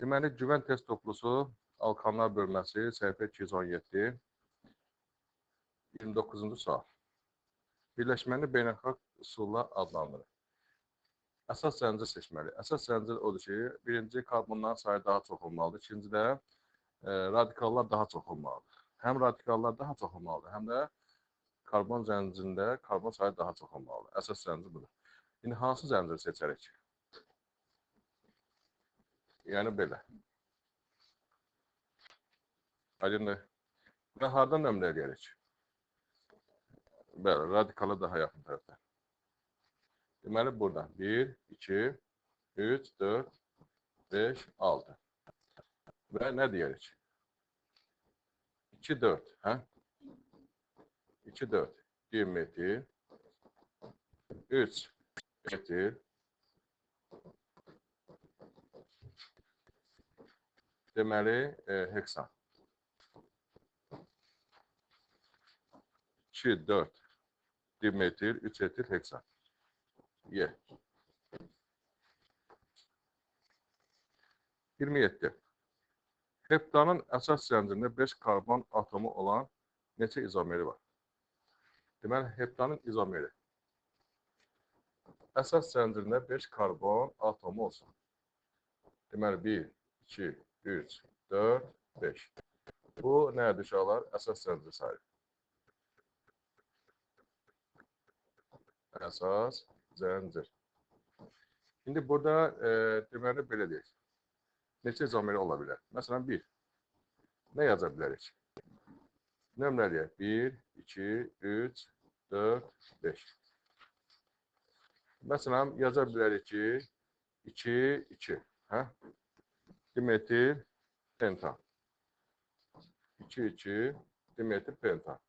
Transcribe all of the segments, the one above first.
Deməli, güvən test toplusu, alkanlar bölməsi, səhifə 217, 29-cu sual. Birləşməni beynəlxalq üsulla adlandırır. Əsas zəncir seçməli. Əsas zəncir odur ki, birinci karbonların sayı daha çox olmalıdır, ikincidə radikallar daha çox olmalıdır. Həm radikallar daha çox olmalıdır, həm də karbon zəncirində karbon sayı daha çox olmalıdır. Əsas zəncir budur. İndi hansı zənciri seçərik? Yəni belə. Aydındır. Və hardan nömrə edərik? Bəli, radikala daha yaxın tərəfdə. Deməli, buradan 1, 2, 3, 4, 5, 6. Və nə deyirik? 2, 4, hə? 2, 4, 1 metil, 3 metil, deməli, heksan. 2, 4, 1 metil, 3 metil, heksan. Ye. 27. Heptanın əsas zəncirində 5 karbon atomu olan neçə izomeri var? Deməli, heptanın izomeri. Əsas zəncirində 5 karbon atomu olsun. Deməli, 1, 2, 3, 4, 5. Bu nədir uşaqlar? Əsas zəncir sayı. Əsas zəncir. İndi burada deməli belə deyək. Neçə izomeri ola bilər? Məsələn, 1. Nə yaza bilərik? Nömrələyək. 1, 2, 3, 4, 5. Məsələn, yaza bilərik ki, 2, 2. Hə? Dimetil pentan. 2, 2, dimetil pentan.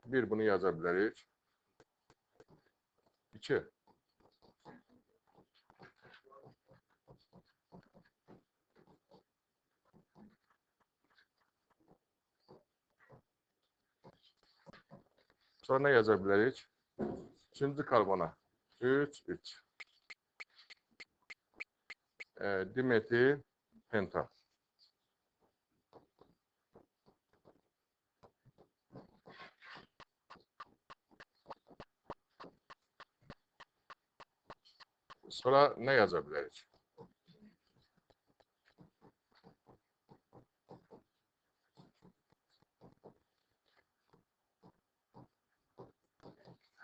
1 bunu yaza bilərik. 2. Sonra nə yaza bilərik? Üçüncü karbona. 3, 3. Dimetil pentan. Sonra nə yaza bilərik?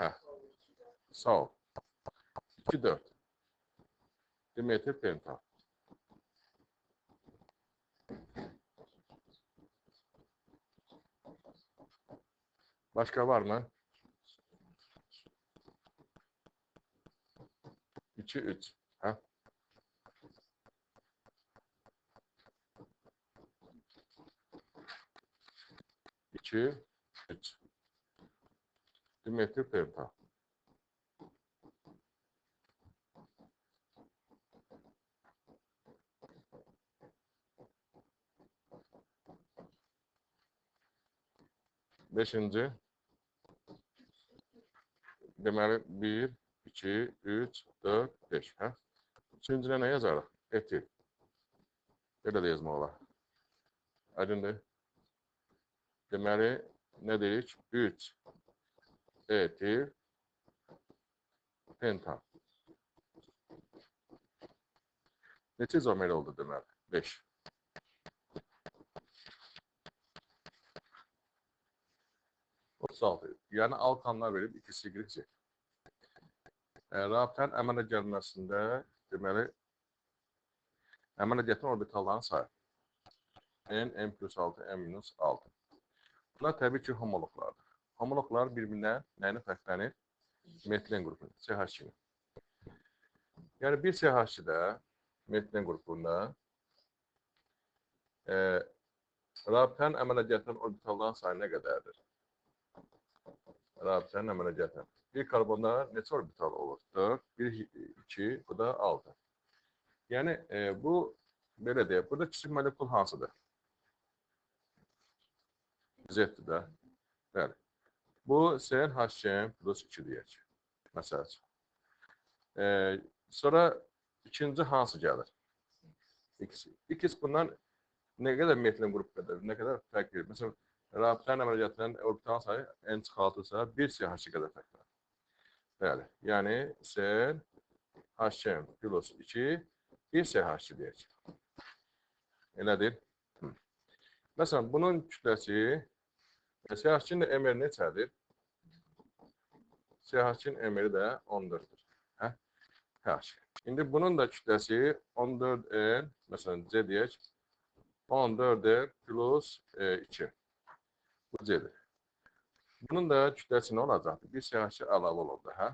Hə. Sağ ol. 2, 4. Dimetil pentan. Başka var mı? 2, 3. Ha? İki, 3. Dimetil pentan. Beşinci. Deməli 1, 2, 3, 4, 5. Hə? Üçüncüyə nə yazarıq? Etil. Belə də yazmaq olar. Aydındır. Deməli, nə deyirik? 3 etil pentan. Neçə izomeri oldu deməli? 5. Yəni alkanlar verib 2 sigrik Z. Rabitənin əmələ gəlməsində deməli əmələ gətirən orbitalların sayı. N, N plus 6, N minus 6. Bunlar təbii ki, homologlardır. Homologlar bir-birinə nəyini fərqlənir? Metilen qrupunda, CH2-ni. Yəni bir CH2-də, metilen qrupunda rabitənin əmələ gətirən orbitalların sayı nə qədərdir? Rabitənin əmələ gətirən. Bir karbonda neçə orbital olur? 4, 1, 2, bu da 6. Yəni, bu, belə deyək, burada kiçik molekul hansıdır? Z-dir də. Bəli. Bu, CnH2 plus 2 deyək. Məsəl üçün. Sonra ikinci hansı gəlir? X bundan ne kadar metilin qrup qədər, ne kadar fərq verir? Məsələn, rabitənin əməliyyatının orbital sayı n çıxaltırsa, 1 CH qədər fərq verir. Bəli, yəni sen HM plus 2 1 CH deyək. Elədir? Məsələn, bunun kütləsi CH2-nin MR neçədir? CH2-nin MR də 14'dür. Hə? H. İndi bunun da kütləsi 14N, məsələn, C deyək, 14N plus 2. Bu C'dir. Bunun da kütləsi nə olacaqdır? Bir CH2 əlavə olurdu, hə?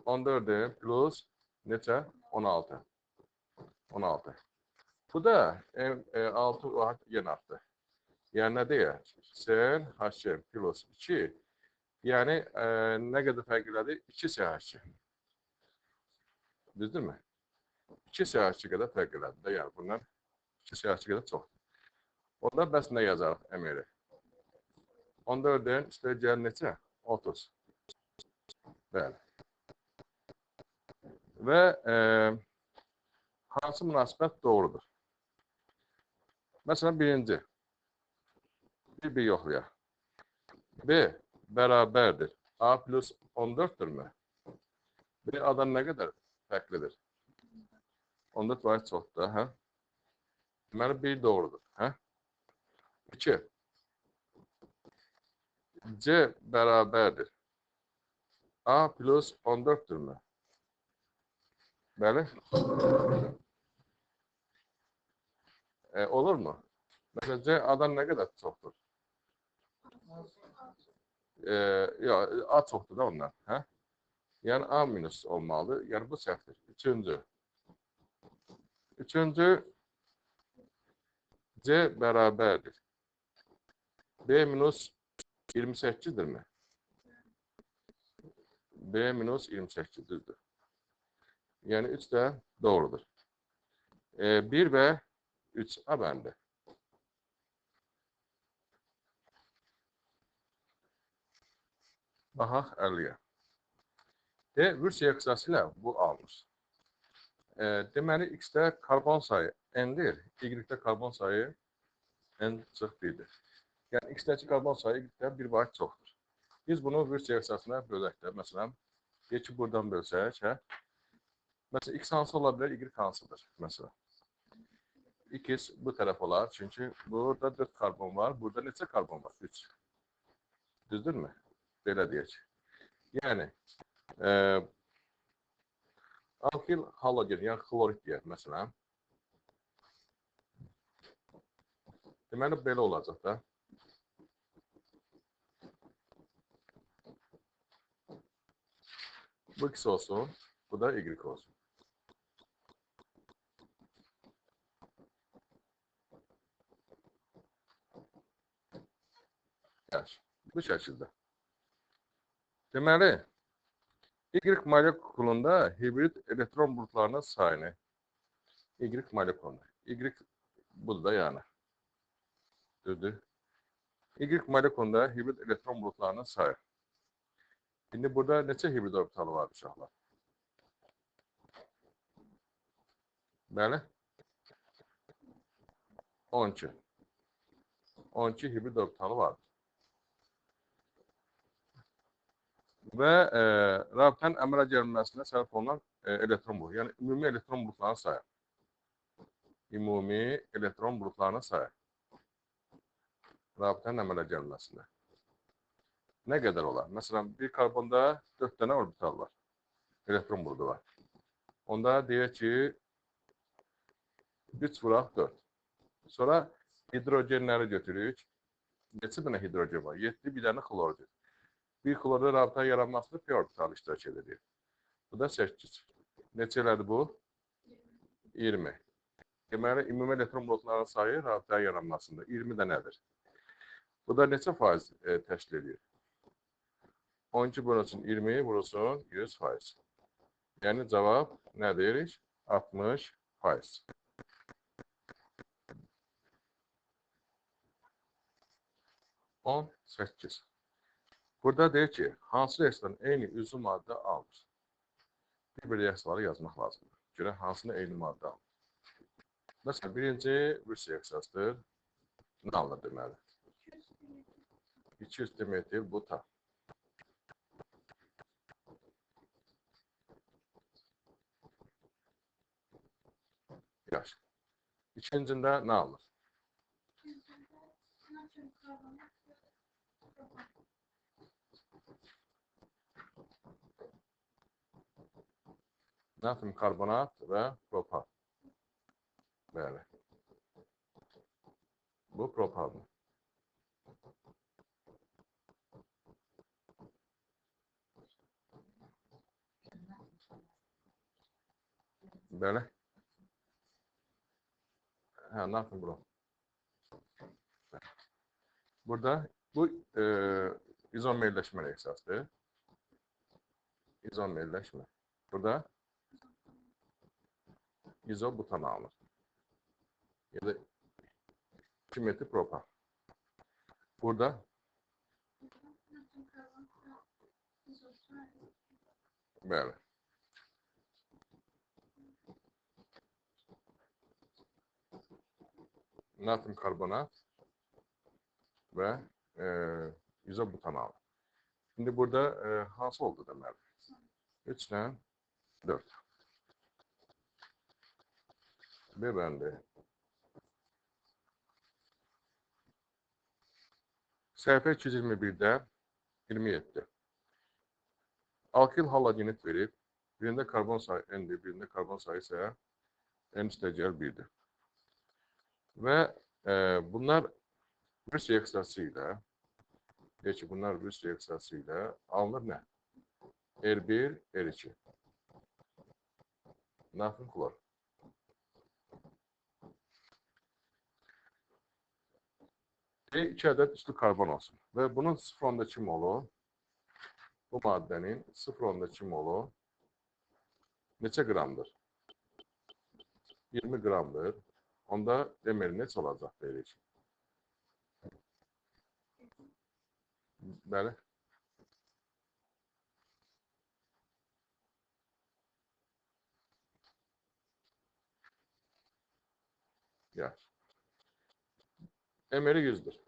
14N plus neçə? 16. 16. Bu da 6 vaat yenə artdı. Yəni nə deyək? Sen HM plus 2. Yəni nə qədər fərq elədi? 2 CH2. Düzdürmü? 2 CH2 qədər fərq elədi də, yəni bundan 2 CH2 qədər çox. Onda bəs nə yazarıq MR-i? 14'den üstəlik gəlir neçə? 30. Bəli. Və hansı münasibət doğrudur? Məsələn, birinci. Bir yoxlayaq. B bərabərdir. A plus 14'dürmü? B A'dan nə qədər fərqlidir? 14 var çoxdur da, hə? Deməli, bir doğrudur, hə? 2. C bərabərdir. A plus 14'dürmü? Bəli. Olur mu? Mesela C A'dan nə qədər çoxdur? A çoxdur da ondan. Hə? Yəni A minus olmalıdır. Yəni bu səhvdir. Üçüncü C bərabərdir. B minus 28'dirmi? B minus 28'dir. Yəni 3 də doğrudur. 1 və 3 A bəndə. Baxaq 50'yə. Vürsiyyə qısası ilə bu almış. Deməli, X-də karbon sayı N'dir, Y-də karbon sayı N çıx 1'dir. Yəni, X-dəki karbon sayı Y-də 1 vaat çoxdur. Biz bunu vürsiyyə qısasına bölək də, məsələn, deyək ki, buradan bölsək, hə? Məsələn, X hansı ola bilər, Y hansıdır, məsələn. X bu tərəf olar, çünki burada 4 karbon var, burada neçə karbon var? 3. Düzdürmü? Belə deyək. Yəni, alkil halogen, yəni xlorid deyək, məsələn. Deməli, belə olacaq da. Bu X olsun, bu da Y olsun. Bu şəkildə. Deməli, Y molekulunda hibrid elektron bulutlarının sayını Y molekulunda. Y budur da yəni. Düzdür. Y molekulunda hibrid elektron bulutlarının sayı. Şimdi burada neçə hibrid orbitalı var uşaqlar? Bəli? 12. 12 hibrid orbitalı var. Və rabitənin əmələ gəlməsinə səbəb olunan elektron bulutu. Yəni, ümumi elektron bulutlarının sayı. Ümumi elektron bulutlarının sayı. Rabitənin əmələ gəlməsinə. Nə qədər olar? Məsələn, bir karbonda 4 dənə orbital var. Elektron bulutu var. Onda deyək ki, 3 vuraq 4. Sonra hidrogenləri götürürük. Neçə dənə hidrogen var? 7, bir dənə xlorgen. Bir xlorda rabitə yaranmasında p orbitalı iştirak edir. Bu da 8. Neçə elədi bu? 20. Deməli, ümumi elektron bulutlarının sayı rabitə yaranmasında 20 dənədir. Bu da neçə faiz təşkil edir? 12 vurulsun 20, vurulsun 100%. Yəni, cavab nədir? 60%. On 8. Burada deyir ki, hansı restoran eyni üzüm maddə almış? bir reaksiyaları yazmaq lazımdır. Görək hansını eyni maddə alır. Məsələn, birinci rus reaksiyasıdır. Nə alınır deməli? 200 dimetil butan. Yaxşı. İkincində nə alınır? Natrium karbonat və propan. Bəli. Bu propandır. Bəli. Hə, natrium bura. Burada bu izomerləşmə reaksiyasıdır. İzomerləşmə. Burada izobutan alınır. Ya da 2 metil propan. Burada bəli. Natrium karbonat və izobutan alınır. Şimdi burada hansı oldu deməli? 3'dən 4. B bəndi. Səhifə 221'də 27. Alkil halogenit verib, birində karbon sayı N'dir, birində karbon sayı isə N üstəgəl 1'dir. Və bunlar Rus reaksiyası ilə, bunlar Rus reaksiyası ilə alınır nə? R1, R2. Natrium klor. İki adet üstü karbon olsun. Ve bunun 0,2 molu, bu maddenin 0,2 molu neçə qramdır? 20 qramdır. Onda demeli neçə olacaq deyirik? Bəli. Yaxşı. Emeri 100'dür.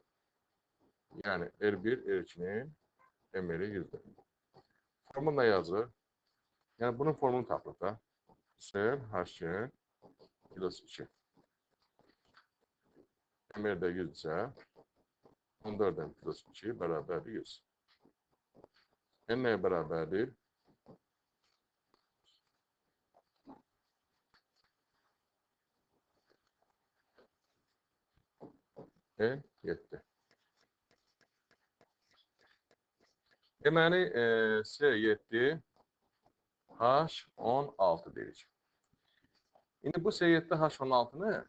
Yani R1, R2'nin emeri 100'dür. Formunu yazır. Yani bunun formunu tapılır da. Sen H kilosu 2. Emeri de 100 ise 14'den kilosu 2 beraberdir 100. En neye beraberdir? En 7. Deməli, C7 H16 deyirik. İndi bu C7 H16'nı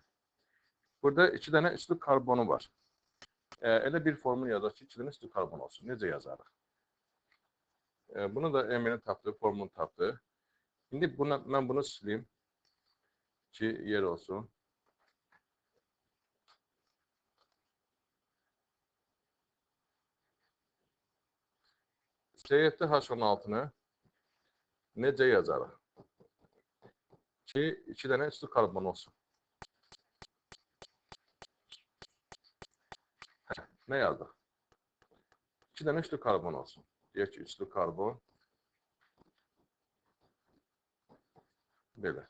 burada 2 dənə üstü karbonu var. Elə bir formül yazaq ki, 2 dənə üstü karbon olsun. Necə yazarıq? Bunu da Emre'nin tapdığı formunu tapdı. Şimdi mən bunu sileyim ki yer olsun. C7 H16'nı necə yazarıq? Ki 2 dənə üstü karbon olsun. Ne yazdık? 2 dənə üstü karbon olsun. Deyək ki, üstü karbon. Belə.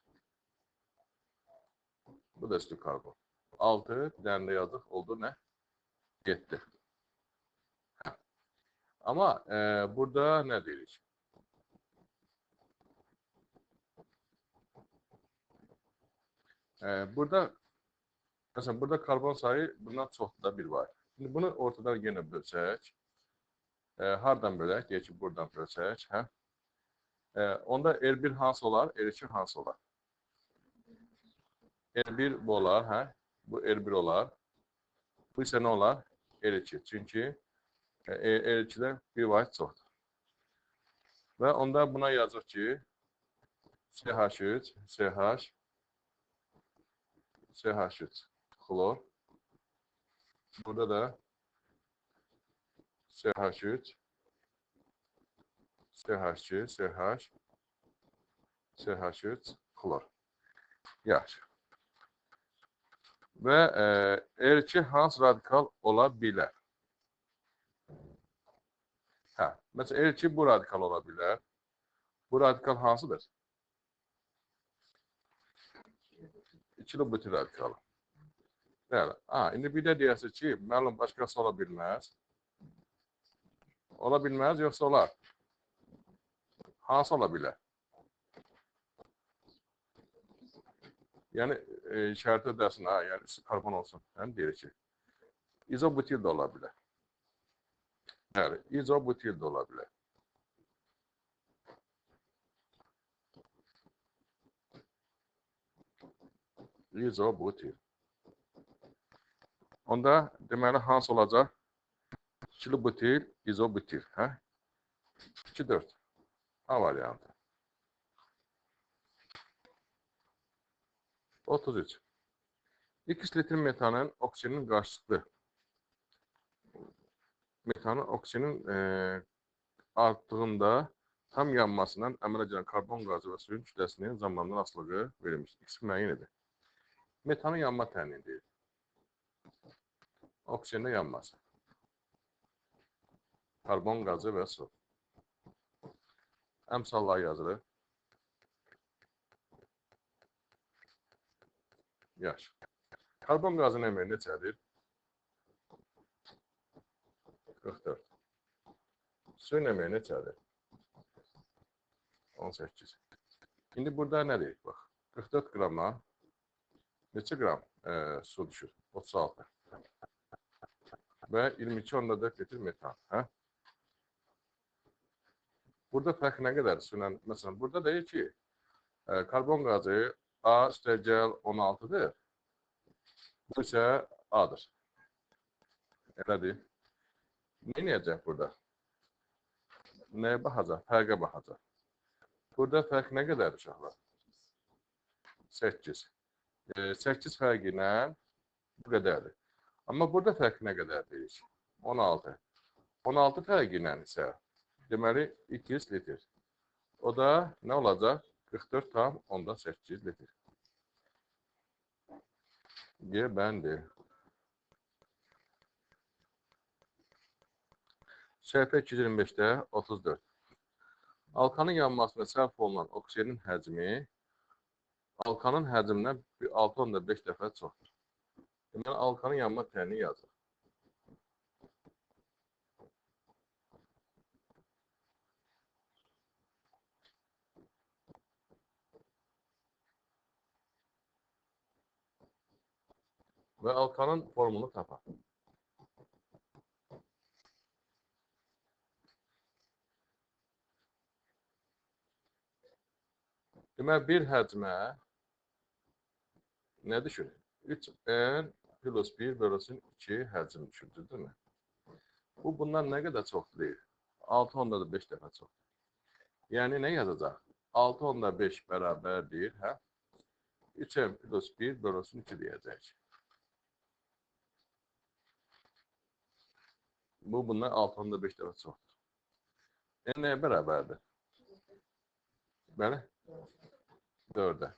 Bu da üstü karbon. 6, bir dənə də yazdık. Oldu nə? 7. Ama burada ne deyirik? Burada mesela burada karbon sayı bundan çox da bir var. Şimdi bunu ortadan yenə bölsək, hardan bölək? Deyək ki, buradan bölsək, hə? Onda R1 hansı olar, R2 hansı olar? R1 bu olar, hə? Bu R1 olar. Bu isə nə olar? R2. Çünki R2'də bir vahid çoxdur. Və onda buna yazıq ki, CH3, CH, CH3 klor. Burada da CH3, CH2, CH, CH3 klor. Yaxşı. Və R2 hansı radikal ola bilər? Hə, məsələn, R2 bu radikal ola bilər. Bu radikal hansıdır? İkili butil radikalı. Bəli. İndi bir də deyəsi ki, məlum başqası ola bilməz. Ola bilməz, yoxsa olar? Hansı ola bilər? Yəni, işarət ödəsin, yəni karbon olsun. Yəni, deyir ki, izobutil də ola bilər. Bəli, izobutil də ola bilər. İzobutil. Onda deməli hansı olacaq? İkili butil, izobutil. 2-4. A variantı. 33. X litr metanın oksijenin qarşılıqlı. Metanın oksijenin artdığında tam yanmasından əmələ gələn karbon qazı və suyun kütləsinin zamandan asılığı verilmiş. X müəyyən edir. Metanın yanma təmin edir. Oksijenin yanması. Karbon qazı və su. Əmsallar yazılır. Yaxşı. Karbon qazının əməyi neçədir? 44. Suyun əməyi neçədir? 18. İndi burada nə deyik? Bax, 44 qrama neçə qram su düşür? 36. Və 22,4 litr metan. Burada fərq nə qədər suyla? Məsələn, burada deyir ki, karbon qazı A üstəgəl 16-dır. Bu isə A-dır. Elədir. Nə edəcək burada? Nəyə baxacaq? Fərqə baxacaq. Burada fərq nə qədər uşaqlar? 8. 8 fərqi ilə bu qədərdir. Amma burada fərq nə qədər deyir? 16. 16 fərqi ilə isə deməli 200 litr. O da nə olacaq? 44,8 litr. G bəndi. Səhifə 225-də 34. Alkanın yanmasına sərf olunan oksijenin həcmi alkanın həcmindən 6,5 dəfə çoxdur. Deməli, alkanın yanma tərini yazır. Və alkanın formunu tapar. Deməli, bir həcmə nə düşür? 3n plus 1 bölünsün 2 həcm düşürdür, değil mi? Bu, bundan nə qədər çoxdur deyir? 6,5 dəfə çoxdur. Yəni, nə yazacaq? 6,5 bərabər deyir, 3n plus 1 bölünsün 2 deyəcək. Bu, bundan 6,5 dəfə çoxdur. Nəyə bərabərdir? Bəli? 4-ə.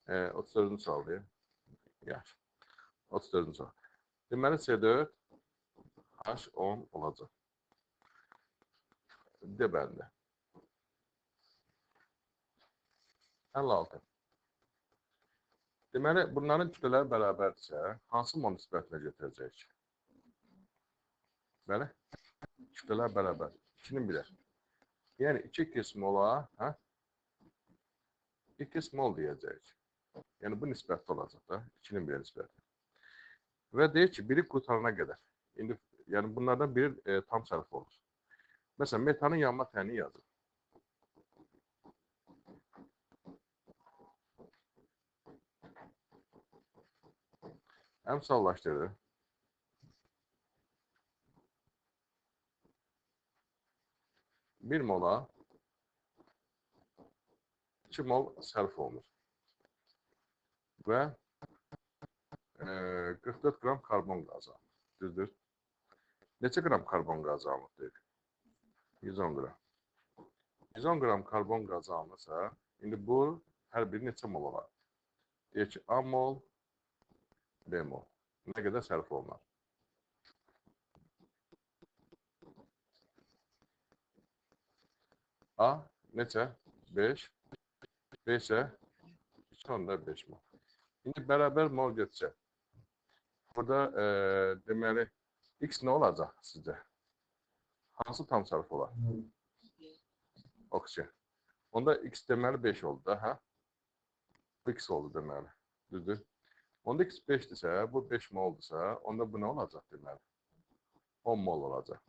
34-cü sual deyir. Yaxşı. 34-cü sual. Deməli, C4 H10 olacaq. D bəndə. 56. Deməli, bunların kütlələri bərabərdirsə, hansı mol nisbətinə götürəcəyik? Bəli? Kütlələr bərabər. 2-nin 1-ə. Yəni, 2 mola 2 mol deyəcəyik. Yəni, bu nisbətli olacaq da, 2-nin 1-ə nisbətli. Və deyir ki, biri qutarana qədər. İndi, yəni, bunlardan biri tam sərf olur. Məsələn, metanın yanma tərini yazır. Əmsallaşdırır. 1 mola 2 mol sərf olunur. Və 44 qram karbon qazı alınır. Düzdür? Neçə qram karbon qazı alınır? 110 qram. 110 qram karbon qazı alınırsa, indi bu hər biri neçə mol olar? Deyək ki, A mol, B mol. Nə qədər sərf olunar? A neçə? 5. B isə 2,5 mol. İndi bərabər mol götürəcək. Burada deməli, X nə olacaq sizcə? Hansı tam sərf olar? Oksigen. Onda X deməli 5 oldu da, hə? X oldu deməli, düzdür? Onda X 5-dirsə, bu 5 moldursa, onda bu nə olacaq deməli? 10 mol olacaq.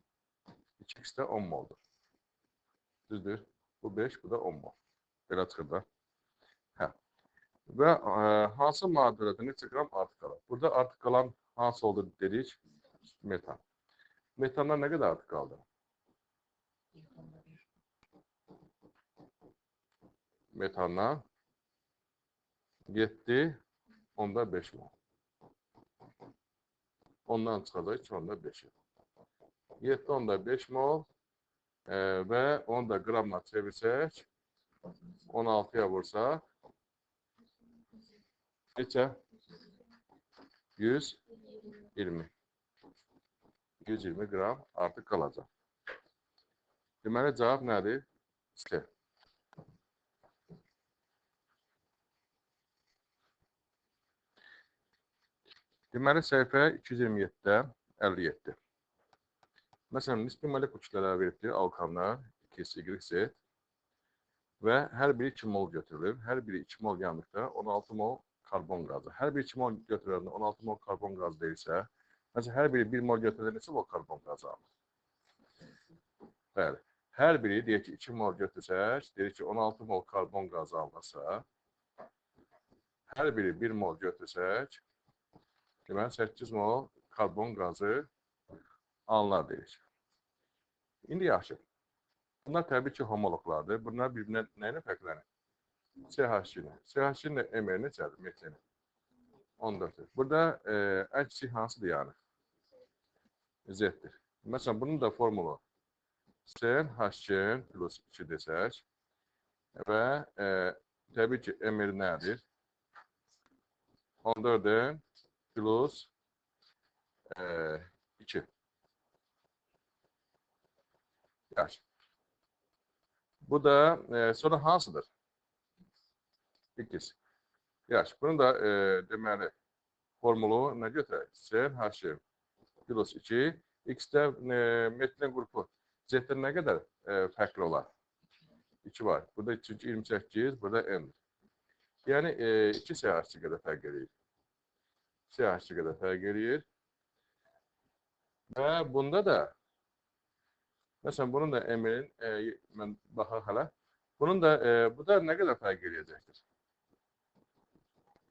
2X də 10 moldur. Düzdür? Bu 5, bu da 10 mol. Belə çıxır da. Hə. Və hansı maddələrdə neçə qram artıq qalır? Burada artıq qalan hansı oldu dedik? Metan. Metandan nə qədər artıq qaldı? Metandan 7, onda 5 mol. Ondan çıxacaq 2, onda 5. 7, onda 5 mol və onu da qramla çevirsək, 16-ya vursaq, neçə? 120. 120 qram artıq qalacaq. Deməli, cavab nədir? C. Deməli, səhifə 227-də 57. Məsələn, nisbi molekul kütlələri verilibdir, alkanlar, 2Y, və hər biri 2 mol götürülür. Hər biri 2 mol yandıqda 16 mol karbon qazı. Hər biri 2 mol götürüləndə 16 mol karbon qazı deyilsə, məsələn, hər biri 1 mol götürüləndə neçə mol karbon qazı alır? Bəli. Hər biri, deyək ki, 2 mol götürsək, deyək ki, 16 mol karbon qazı alınırsa, hər biri 1 mol götürsək, deməli, 8 mol karbon qazı alınlar deyirik. İndi yaxşı. Bunlar təbii ki, homologlardır. Bunlar bir-birinə nə ilə fərqlənir? CH2 ilə. CH2 ilə MR neçədir? Metilini. 14-dür. Burada ən kiçik hansıdır yəni? Z-dir. Məsələn, bunun da formulu CH2 plus 2 desək və təbii ki, MR nədir? 14-ün plus 2. Yaxşı. Bu da sonra hansıdır? İkiz. Yaxşı. Bunun da deməli formulu nə götürək? CH plus 2. X-də metilin qrupu Z-dən nə qədər fərqli olar? 2 var. Burada çünki 28, burada M. Yəni 2 CH2 qədər fərq edir. CH2 qədər fərq edir. Və bunda da məsələn, bunun da M-in, mən baxaq hələ, bunun da, bu da nə qədər fərq edəcəkdir?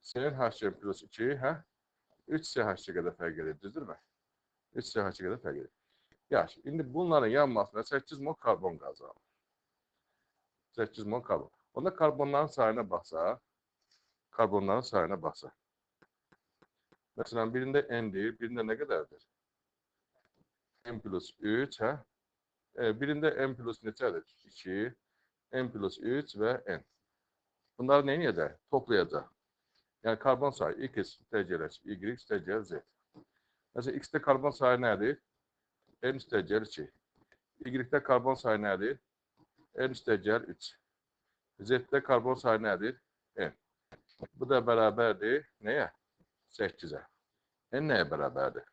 CH2 plus 2, hə? 3 CH2 qədər fərq edir, düzdürmü? 3 CH2 qədər fərq edir. Yaxşı, indi bunların yanmasına 8 mol karbon qazı alır. 8 mol karbon. Onda karbonların sayına baxsaq, Məsələn, birində N-dir, birində nə qədərdir? N plus 3, hə? Birində M plus neçədir? 2, M plus 3 və N. Bunları nə edəcək? Toplayacaq. Yəni, karbon sayı X təcəl Y təcəl Z. Məsələn, X-də karbon sayı nədir? M təcəl 2. Y-də karbon sayı nədir? M təcəl 3. Z-də karbon sayı nədir? N. Bu da bərabərdir. Nəyə? 8-ə. N nəyə bərabərdir?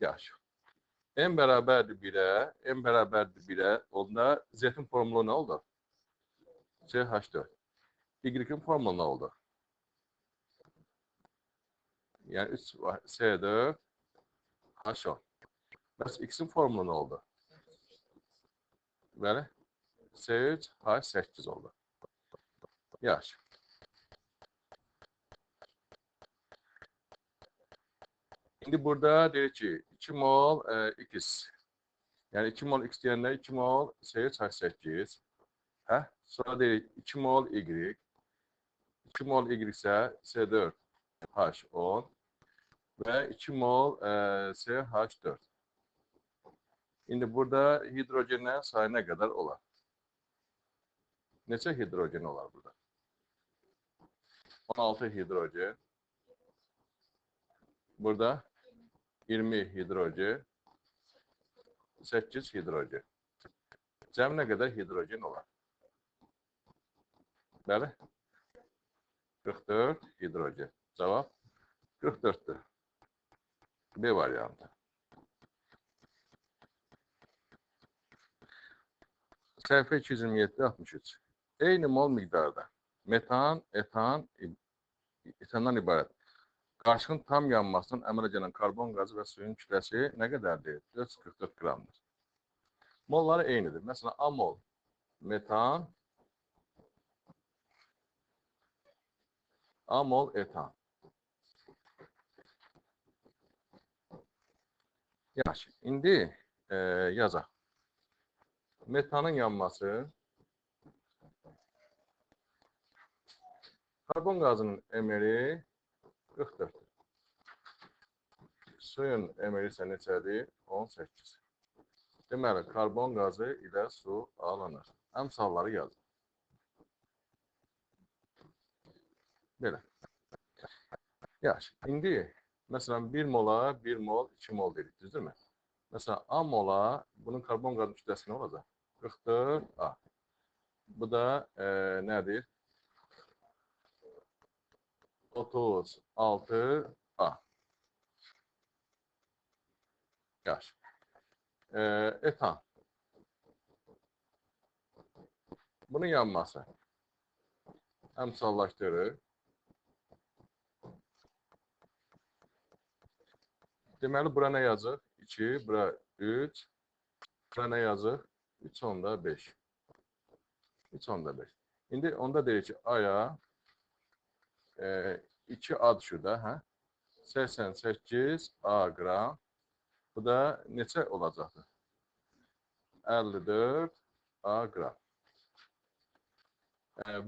Yaxşı. M bərabərdir 1-ə, onda Z-in formulu nə oldu? CH4. Y-in formulu nə oldu? Yəni 3 C4 H10. Bəs X-in formulu nə oldu? Bəli. C3 H8 oldu. Yaxşı. İndi burada deyir ki 2 mol X. Yəni 2 mol X deyəndə 2 mol C3 H8. Hə? Sonra deyir 2 mol Y. 2 mol Y isə C4 H10 və 2 mol CH4. İndi burada hidrogenlerin sayı nə qədər olar? Neçə hidrogen olar burada? 16 hidrogen. Burada 20 hidrogen. 8 hidrogen. Cəm nə qədər hidrogen olar? Bəli? 44 hidrogen. Cavab 44'tür. B variantı. Səhifə 227-63. Eyni mol miqdarda metan, etan, etandan ibarət qarışığın tam yanmasının əmələ gələn karbon qazı və suyun kütləsi nə qədərdir? 444 qramdır. Molları eynidir. Məsələn, amol metan, amol etan. Yaxşı, indi yazaq. Metanın yanması karbon qazının emeri 44'dür. Suyun emeri isə neçədir? 18. Deməli, karbon qazı ilə su alınır. Əmsalları yazın. Belə. Yaxşı, indi məsələn 1 mola 1 mol 2 mol dedik, düzdürmü? Məsələn, A mola bunun karbon qazı kütləsi nə olacaq? 44 A. Bu da nədir? 36 A. Yaxşı. Etan. Bunun yanması. Əmsallaşdırır. Deməli, bura nə yazıq? 2, bura 3. Bura nə yazıq? 3/5. 3/5. İndi onda deyir ki, A'ya 2 A düşür də, hə? 88 A qram. Bu da neçə olacaqdır? 54 A qram.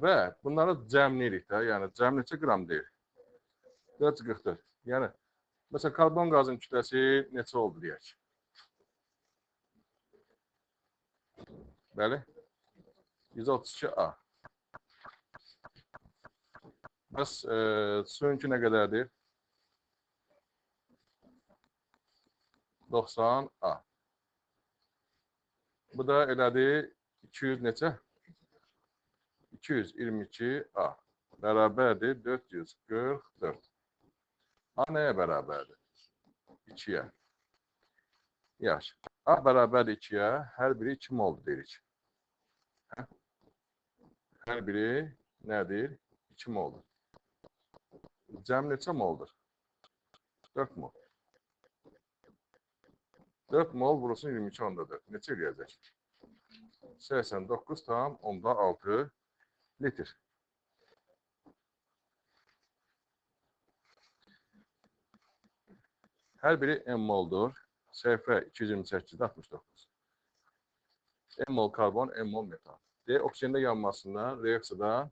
Və bunları cəmləyirik də, yəni cəm neçə qram deyir? 444. Yəni, məsələn, karbon qazının kütləsi neçə oldu deyək? Bəli? 132 A. Bəs suyunki nə qədərdir? 90 A. Bu da elədir 200 neçə? 222 A. Bərabərdir 444. A nəyə bərabərdir? 2-yə. Yaxşı. A bərabərdir 2-yə, hər biri 2 moldur deyirik. Hər biri nədir? 2 moldur. Cəm neçə moldur? 4 mol. 4 mol vurulsun 22/4. Neçə eləyəcək? 89,6 litr. Hər biri M moldur. Səhifə 228-69. M mol karbon, M mol metan. Deyək, oksijində yanmasından reaksiyada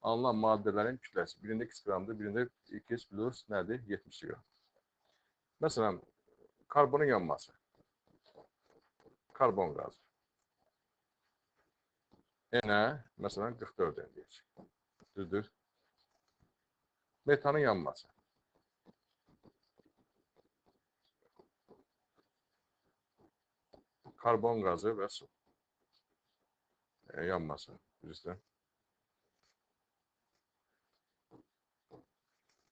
alınan maddələrin kütləsi. Birində 2 qramdır, birində 2 plus nədir? 70 qram. Məsələn, karbonun yanması. Karbon qazı. N-ə, məsələn, 44 deyək. Düzdür. Metanın yanması. Karbon qazı və su. Yanması. Düzdür.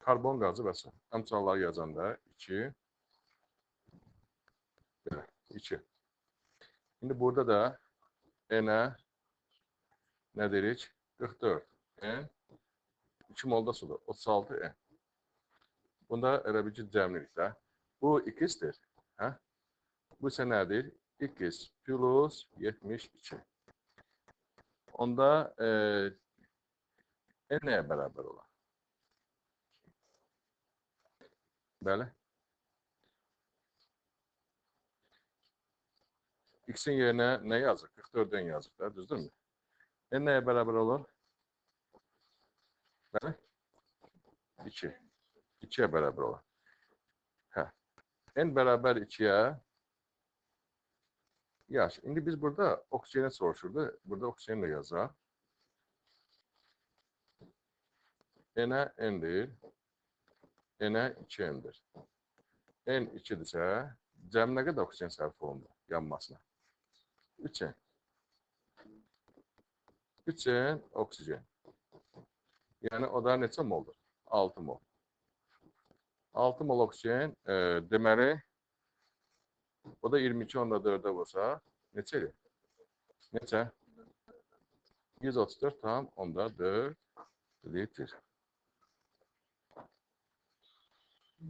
Karbon qazı və su. Əmsalları yazanda 2. Belə, 2. İndi burada da N-ə nə deyirik? 44. N. 2 molda sudur. 36 N. Bunda elə bir ki, cəmlilik də. Bu X-dir. Hə? Bu isə nədir? X plus 72. Onda N nəyə bərabər olar? Bəli. X-in yerinə nə yazıq? 44-dən yazıq da, düzdürmü? N nəyə bərabər olur? Bəli? 2. 2-yə bərabər olur. Hə. N bərabər 2-yə Yaxşı. İndi biz burada oksijeni soruşurdu. Burada oksijenlə yazaq. N-ə N-dir. N-ə 2N-dir. N 2-dirsə, cəm nə qədər oksigen sərf olundu yanmasına? 3N. 3N oksigen. Yəni o da neçə moldur? 6 mol. 6 mol oksigen deməli o da 22.4-ə vursa neçədir? Neçə? 134,4 litr.